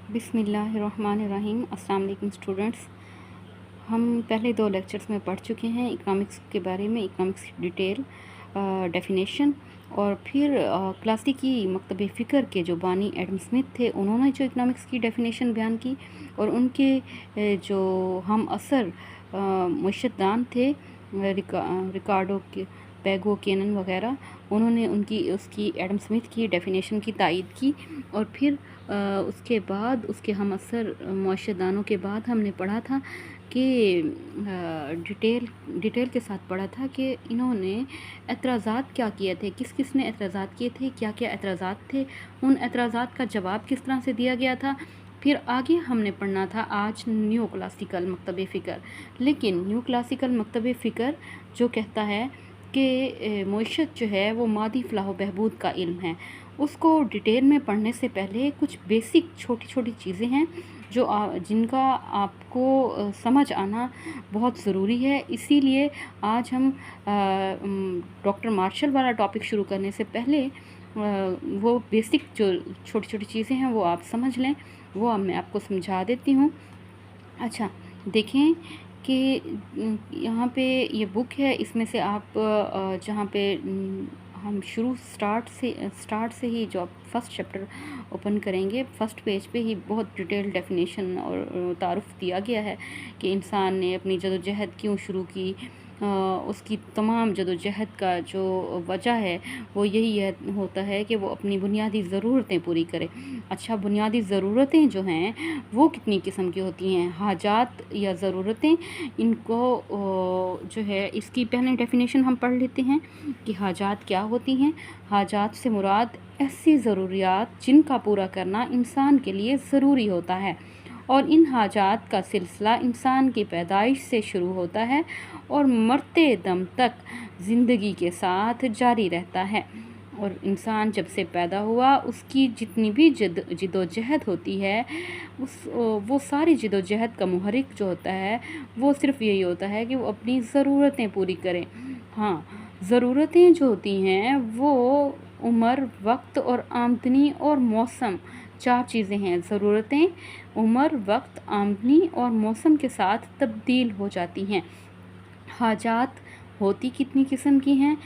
बिस्मिल्लाहिर्रहमानिर्रहीम। अस्सलाम वालेकुम स्टूडेंट्स। हम पहले 2 लेक्चर्स में पढ़ चुके हैं इकनॉमिक्स के बारे में, इकनॉमिक्स की डिटेल डेफिनेशन। और फिर क्लासिकी मकतब फ़िक्र के जो बानी एडम स्मिथ थे, उन्होंने जो इकनॉमिक्स की डेफिनेशन बयान की, और उनके जो हम असर मुर्शिदान थे, रिकार्डो के पैगो केनन वगैरह, उन्होंने उसकी एडम स्मिथ की डेफिनेशन की तायीद की। और फिर उसके बाद उसके हम असर मुर्शिदानों के बाद हमने पढ़ा था कि डिटेल के साथ पढ़ा था कि इन्होंने एतराज़ात क्या किए थे, किस किस ने एतराज़ात किए थे, क्या क्या एतराज़ात थे, उन एतराज़ात का जवाब किस तरह से दिया गया था। फिर आगे हमने पढ़ना था आज न्यू क्लासिकल मकतब फ़िक्र। लेकिन न्यू क्लासिकल मकतब फ़िक्र जो कहता है कि मईशत जो है वो मादी फ़लाह बहबूद का इल्म है, उसको डिटेल में पढ़ने से पहले कुछ बेसिक छोटी छोटी चीज़ें हैं जो जिनका आपको समझ आना बहुत ज़रूरी है। इसीलिए आज हम डॉक्टर मार्शल वाला टॉपिक शुरू करने से पहले वो बेसिक जो छोटी छोटी चीज़ें हैं वो आप समझ लें, वो मैं आपको समझा देती हूँ। अच्छा, देखें कि यहाँ पे ये बुक है, इसमें से आप जहाँ पे हम स्टार्ट से ही जो आप फर्स्ट चैप्टर ओपन करेंगे, फर्स्ट पेज पे ही बहुत डिटेल डेफिनेशन और तारुफ दिया गया है कि इंसान ने अपनी जदोजहद क्यों शुरू की। उसकी तमाम जदोजहद का जो वजह है वो यही होता है कि वो अपनी बुनियादी ज़रूरतें पूरी करे। अच्छा, बुनियादी ज़रूरतें जो हैं वो कितनी किस्म की होती हैं? हाजात या ज़रूरतें, इनको जो है इसकी पहले डेफिनेशन हम पढ़ लेते हैं कि हाजात क्या होती हैं। हाजात से मुराद ऐसी ज़रूरियात जिनका पूरा करना इंसान के लिए ज़रूरी होता है, और इन हाजात का सिलसिला इंसान की पैदाइश से शुरू होता है और मरते दम तक ज़िंदगी के साथ जारी रहता है। और इंसान जब से पैदा हुआ उसकी जितनी भी जिदोजहद होती है, वो सारी जिदोजहद का मुहर्रिक जो होता है वो सिर्फ़ यही होता है कि वो अपनी ज़रूरतें पूरी करें। हाँ, ज़रूरतें जो होती हैं वो उम्र, वक्त और आमदनी और मौसम, 4 चीज़ें हैं। ज़रूरतें उम्र, वक्त, आमदनी और मौसम के साथ तब्दील हो जाती हैं। हाजात होती कितनी किस्म की हैं?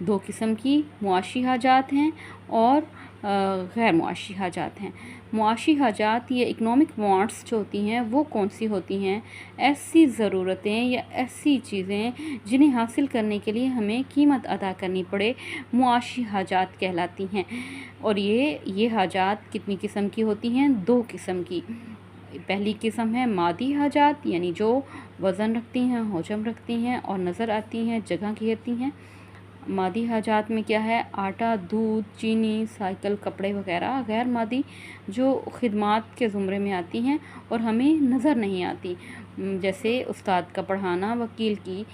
2 किस्म की, मुआशी हाजात हैं और गैर मुआशी हाजात हैं। मुआशी हाजात ये इकनॉमिक वांट्स जो होती हैं वो कौन सी होती हैं? ऐसी ज़रूरतें या ऐसी चीज़ें जिन्हें हासिल करने के लिए हमें कीमत अदा करनी पड़े, मुआशी हाजात कहलाती हैं। और ये हाजात कितनी किस्म की होती हैं? 2 किस्म की। पहली किस्म है मादी हाजात, यानी जो वज़न रखती हैं, हजम रखती हैं और नज़र आती हैं, जगह घेरती हैं। मादी हाजात में क्या है? आटा, दूध, चीनी, साइकिल, कपड़े वगैरह। गैर मादी जो खिदमात के ज़ुमरे में आती हैं और हमें नज़र नहीं आती, जैसे उस्ताद का पढ़ाना, वकील की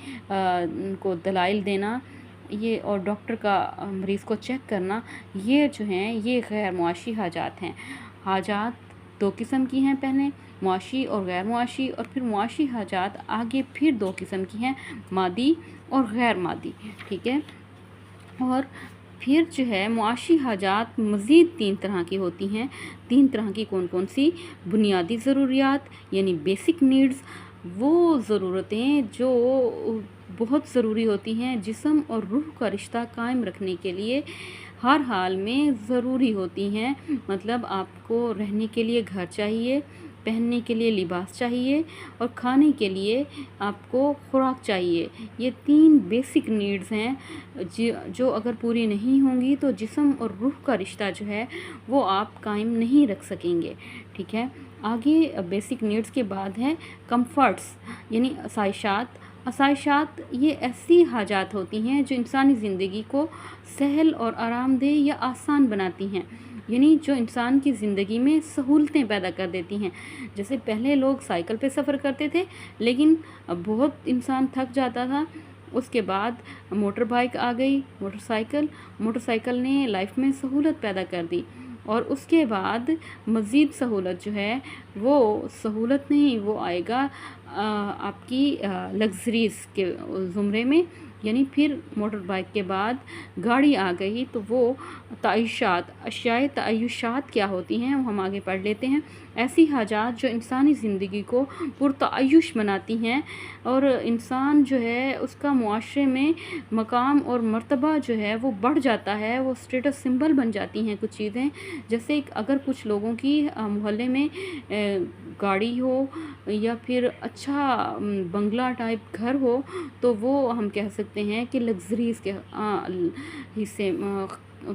को दलाइल देना, ये और डॉक्टर का मरीज़ को चेक करना, ये जो हैं ये गैर मुआशी हाजात हैं। हाजात 2 किस्म की हैं, पहले मुआशी और गैर मुआशी, और फिर मुआशी हाजात आगे फिर 2 किस्म की हैं, मादी और गैर मादी। ठीक है। और फिर जो है मुआशी हाजात मज़ीद 3 तरह की होती हैं। 3 तरह की कौन कौन सी? बुनियादी ज़रूरियात यानी बेसिक नीड्स, वो ज़रूरतें जो बहुत ज़रूरी होती हैं, जिस्म और रूह का रिश्ता कायम रखने के लिए हर हाल में ज़रूरी होती हैं। मतलब आपको रहने के लिए घर चाहिए, पहनने के लिए लिबास चाहिए और खाने के लिए आपको खुराक चाहिए। ये 3 बेसिक नीड्स हैं जो अगर पूरी नहीं होंगी तो जिस्म और रूह का रिश्ता जो है वो आप कायम नहीं रख सकेंगे। ठीक है। आगे बेसिक नीड्स के बाद है कंफर्ट्स यानी आसाइशात। आसाइशात ये ऐसी हाजात होती हैं जो इंसानी ज़िंदगी को सहल और आरामदेह या आसान बनाती हैं, यानी जो इंसान की ज़िंदगी में सहूलतें पैदा कर देती हैं। जैसे पहले लोग साइकिल पे सफ़र करते थे, लेकिन अब बहुत इंसान थक जाता था, उसके बाद मोटर बाइक आ गई, मोटरसाइकिल ने लाइफ में सहूलत पैदा कर दी। और उसके बाद मज़ीद सहूलत जो है वो सहूलत नहीं, वो आएगा आपकी लग्जरीज़ के ज़ुमरे में, यानी फिर मोटर बाइक के बाद गाड़ी आ गई, तो वो तअय्युशात, अशियाए तअय्युशात क्या होती हैं वो हम आगे पढ़ लेते हैं। ऐसी हाजात जो इंसानी ज़िंदगी को पुरतअय्युश बनाती हैं और इंसान जो है उसका मुआशरे में मकाम और मर्तबा जो है वो बढ़ जाता है, वो स्टेटस सिंबल बन जाती हैं कुछ चीज़ें। जैसे अगर कुछ लोगों की मोहल्ले में गाड़ी हो या फिर अच्छा बंगला टाइप घर हो, तो वो हम कह सकते हैं कि लग्जरीज़ के हिस्से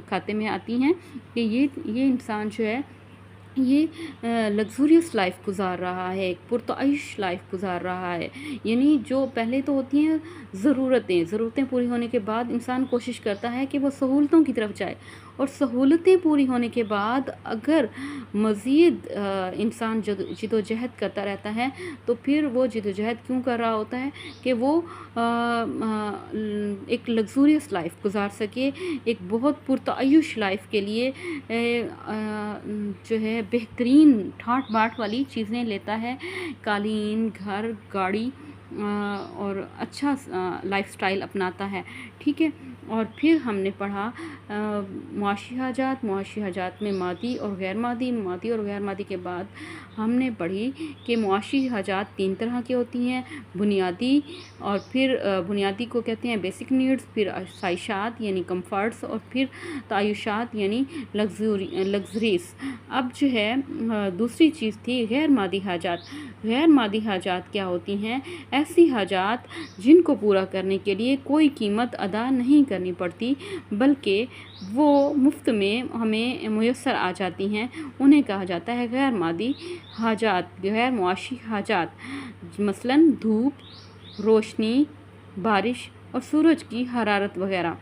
खाते में आती हैं कि ये इंसान जो है ये लग्ज़ूरियस लाइफ गुजार रहा है, एक पुरतअय्युश लाइफ गुजार रहा है। यानी जो पहले तो होती हैं ज़रूरतें पूरी होने के बाद इंसान कोशिश करता है कि वो सहूलतों की तरफ जाए, और सहूलतें पूरी होने के बाद अगर मज़ीद इंसान जिदोजहद करता रहता है, तो फिर वो जिदोजहद क्यों कर रहा होता है कि वो एक लग्ज़ूरियस लाइफ गुजार सके, एक बहुत पुरतअय्युश लाइफ के लिए जो है बेहतरीन ठाट बाट वाली चीज़ें लेता है, कालीन, घर, गाड़ी और अच्छा लाइफस्टाइल अपनाता है। ठीक है। और फिर हमने पढ़ा मुआशी हाजात में मादी और गैर मादी के बाद हमने पढ़ी कि मुआशी हाजात 3 तरह की होती हैं, बुनियादी, और फिर बुनियादी को कहते हैं बेसिक नीड्स, फिर ख़्वाहिशात यानी कंफर्ट्स, और फिर तअय्युशात यानी लग्जरीज। अब जो है दूसरी चीज़ थी गैर मादी हाजात क्या होती हैं? ऐसी हाजात जिनको पूरा करने के लिए कोई कीमत अदा नहीं करनी पड़ती, बल्कि वो मुफ्त में हमें मुयस्सर आ जाती हैं, उन्हें कहा जाता है गैर मादी हाजात, गैर मुआशी हाजात। मसलन धूप, रोशनी, बारिश और सूरज की हरारत वगैरह।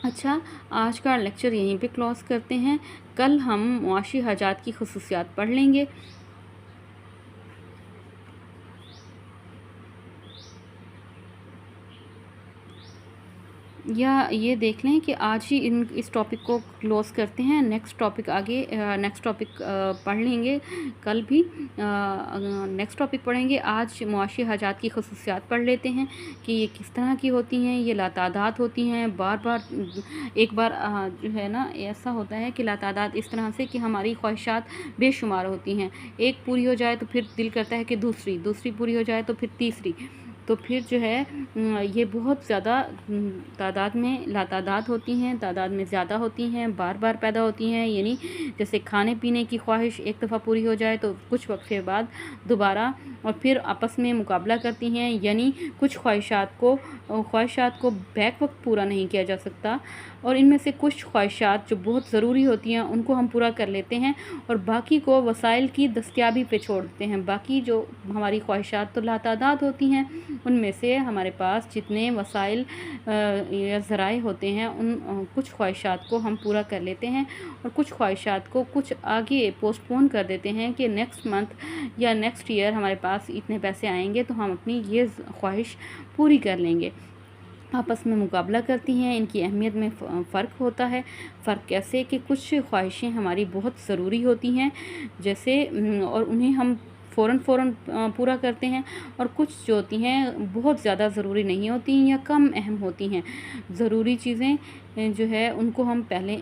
अच्छा, आज का लेक्चर यहीं पे क्लोज़ करते हैं। कल हम मुआशी हाजात की खुसूसियात पढ़ लेंगे। या ये देख लें कि आज ही इस टॉपिक को क्लोज़ करते हैं। नेक्स्ट टॉपिक पढ़ लेंगे कल भी। नेक्स्ट टॉपिक पढ़ेंगे। आज मुआशी हाजात की खुसूसियात पढ़ लेते हैं कि ये किस तरह की होती हैं। ये लातादाद होती हैं, एक बार जो है ना ऐसा होता है कि लातादाद इस तरह से कि हमारी ख्वाहिशात बेशुमार होती हैं। एक पूरी हो जाए तो फिर दिल करता है कि दूसरी पूरी हो जाए तो फिर तीसरी, तो फिर जो है ये बहुत ज़्यादा तादाद में लातादाद होती हैं, तादाद में ज़्यादा होती हैं, बार बार पैदा होती हैं। यानी जैसे खाने पीने की ख्वाहिश एक दफ़ा पूरी हो जाए तो कुछ वक्त के बाद दोबारा और फिर आपस में मुकाबला करती हैं। यानी कुछ ख्वाहिशात को बैक वक्त पूरा नहीं किया जा सकता, और इनमें से कुछ ख्वाहिशात जो बहुत ज़रूरी होती हैं उनको हम पूरा कर लेते हैं और बाकी को वसाइल की दस्तयाबी पे छोड़ देते हैं। बाकी जो हमारी ख्वाहिशात तो लातादाद होती हैं, उनमें से हमारे पास जितने वसाइल या ज़राए होते हैं उन कुछ ख्वाहिशात को हम पूरा कर लेते हैं और कुछ ख्वाहिशात को कुछ आगे पोस्टपोन कर देते हैं कि नेक्स्ट मंथ या नेक्स्ट ईयर हमारे पास इतने पैसे आएंगे तो हम अपनी ये ख्वाहिश पूरी कर लेंगे। आपस में मुकाबला करती हैं। इनकी अहमियत में फ़र्क होता है। फ़र्क कैसे कि कुछ ख्वाहिशें हमारी बहुत ज़रूरी होती हैं जैसे और उन्हें हम फ़ौरन पूरा करते हैं, और कुछ जो होती हैं बहुत ज़्यादा ज़रूरी नहीं होती या कम अहम होती हैं। ज़रूरी चीज़ें जो है उनको हम पहले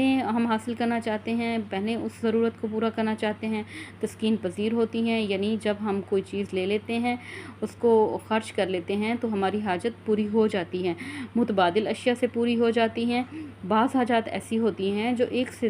हम हासिल करना चाहते हैं, पहले उस ज़रूरत को पूरा करना चाहते हैं। तस्कीन पज़ीर होती हैं, यानी जब हम कोई चीज़ ले लेते हैं, उसको ख़र्च कर लेते हैं तो हमारी हाजत पूरी हो जाती है। मुतबादिल अशिया से पूरी हो जाती हैं। बाज़ हाजात ऐसी होती हैं जो एक से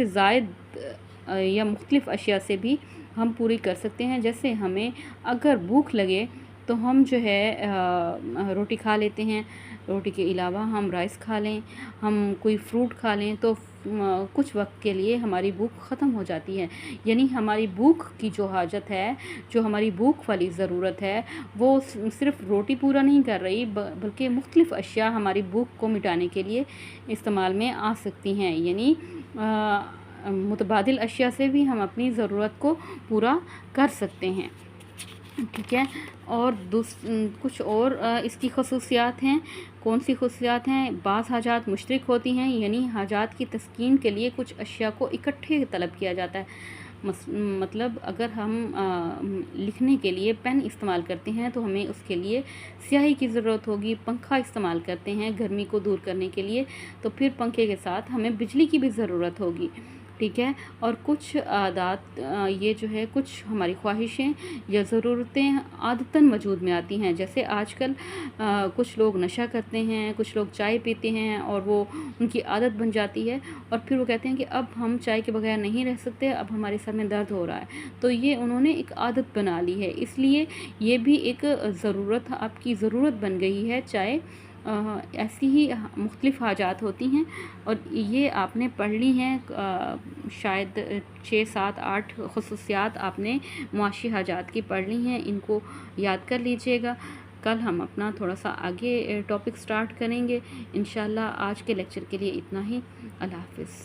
ज़ायद या मुख्तलिफ़ अशिया से भी हम पूरी कर सकते हैं। जैसे हमें अगर भूख लगे तो हम जो है रोटी खा लेते हैं, रोटी के अलावा हम राइस खा लें, हम कोई फ्रूट खा लें तो कुछ वक्त के लिए हमारी भूख ख़त्म हो जाती है। यानी हमारी भूख की जो हाजत है, जो हमारी भूख वाली ज़रूरत है, वो सिर्फ़ रोटी पूरा नहीं कर रही बल्कि मुख्तलिफ़ अशिया हमारी भूख को मिटाने के लिए इस्तेमाल में आ सकती हैं। यानी मुतबादिल अशिया से भी हम अपनी ज़रूरत को पूरा कर सकते हैं। ठीक है। और कुछ और इसकी खसूसियात हैं। कौन सी खसूसियात हैं? बाज़ हाजात मुश्तरक होती हैं, यानी हाजात की तस्कीन के लिए कुछ अशिया को इकट्ठे तलब किया जाता है। मतलब अगर हम लिखने के लिए पेन इस्तेमाल करते हैं तो हमें उसके लिए स्याही की ज़रूरत होगी। पंखा इस्तेमाल करते हैं गर्मी को दूर करने के लिए, तो फिर पंखे के साथ हमें बिजली की भी ज़रूरत होगी, ठीक है। और कुछ आदत ये जो है कुछ हमारी ख्वाहिशें या ज़रूरतें आदतन वजूद में आती हैं। जैसे आजकल कुछ लोग नशा करते हैं, कुछ लोग चाय पीते हैं और वो उनकी आदत बन जाती है, और फिर वो कहते हैं कि अब हम चाय के बगैर नहीं रह सकते, अब हमारे सर में दर्द हो रहा है। तो ये उन्होंने एक आदत बना ली है, इसलिए ये भी एक ज़रूरत, आपकी ज़रूरत बन गई है चाय। ऐसी ही मुख्तलिफ़ हाजात होती हैं और ये आपने पढ़ ली हैं। शायद 6, 7, 8 ख़ुसूसियात आपने मुआशी हाजात की पढ़ ली हैं, इनको याद कर लीजिएगा। कल हम अपना थोड़ा सा आगे टॉपिक स्टार्ट करेंगे इंशाल्लाह। आज के लेक्चर के लिए इतना ही। अल्लाह हाफ़िज़।